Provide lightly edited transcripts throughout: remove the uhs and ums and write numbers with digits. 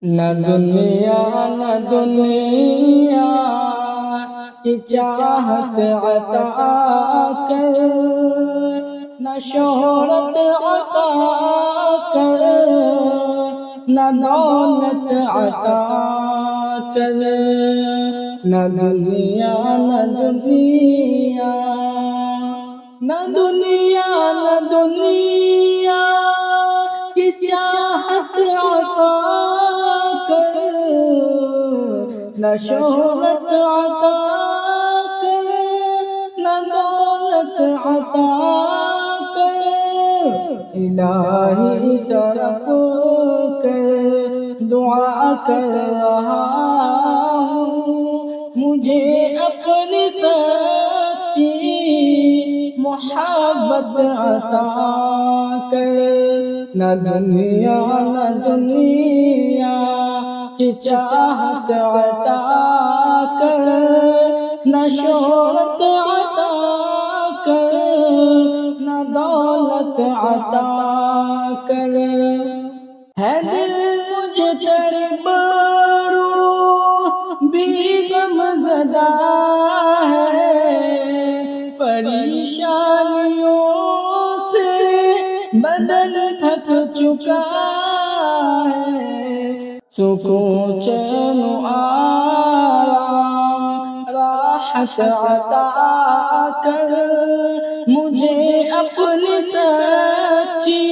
نہ دنیا کی چاہت عطا کر، نہ شہرت عطا کر، نہ دولت عطا کر، نہ دنیا کی چاہت عطا کر، نہ شہرت عطا کر، نہ دولت عطا کر۔ الہی تڑپ کر دعا کر رہا ہوں، مجھے اپنی سچی محبت عطا کر۔ نہ دنیا کی چاہت عطا کر، نہ شہرت عطا کر، نہ دولت عطا کر۔ ہے دل مجھے تیرے روح بھی غم زدہ ہے، پریشانیوں سے بدن تھک چکا ہے، سکون چین و آرام راحت عطا کر، مجھے اپنی سچی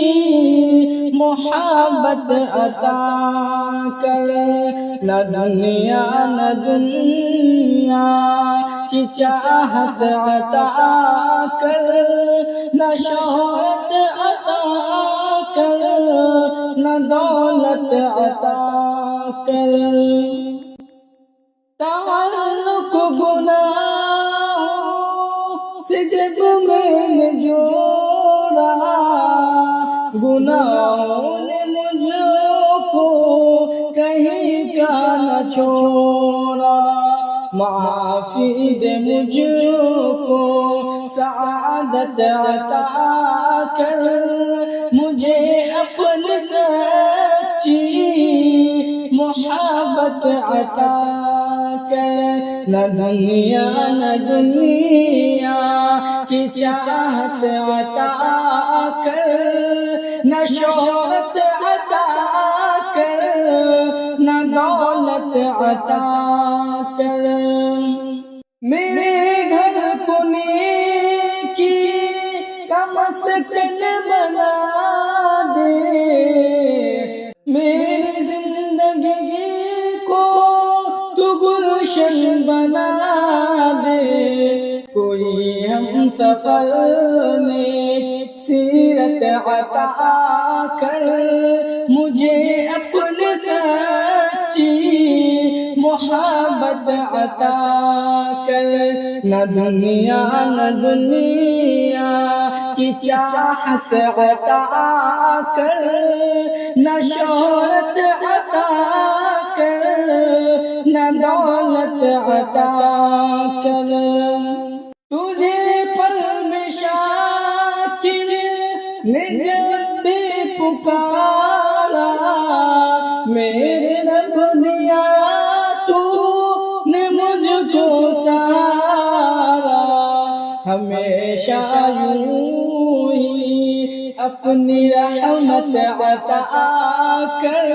محبت عطا کر۔ نہ دنیا کی چاہت عطا کر، نہ شہرت عطا کر، نہ دولت عطا کر۔ تعلق گناہوں سے جب میں نے جوڑا، گناہوں نے مجھ کو کہیں کا نہ چھوڑا، معافی دے مجھ کو سعادت عطا کر، مجھے اپنی سچی محبت عطا کر۔ نہ دنیا کی چاہت عطا کر، نہ شہرت عطا کر، نہ دولت عطا کر۔ میرے گھر کو نیکی کا مسکن بنا دے، میری زندگی کو تو گلشن بنا دے، کوئی ہم سفر نیک سیرت عطا کر، مجھے اپنی سچی محبت عطا کر۔ نہ دنیا کی چاہت عطا کر، نہ شہرت عطا کر، نہ دولت عطا کر۔ تجھے پل میں شاکر نے جب بھی پکارا، میرے رب دیا تو نے مجھ کو سہارا، ہمیشہ یوں ہی اپنی رحمت عطا کر،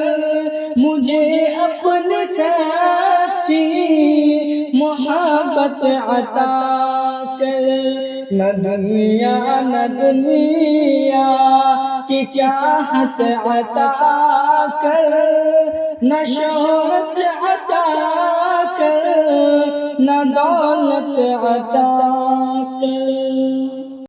مجھے اپنی سچی محبت عطا کر۔ نہ دنیا کی چاہت عطا کر، نہ شہرت عطا کر، نہ دولت عطا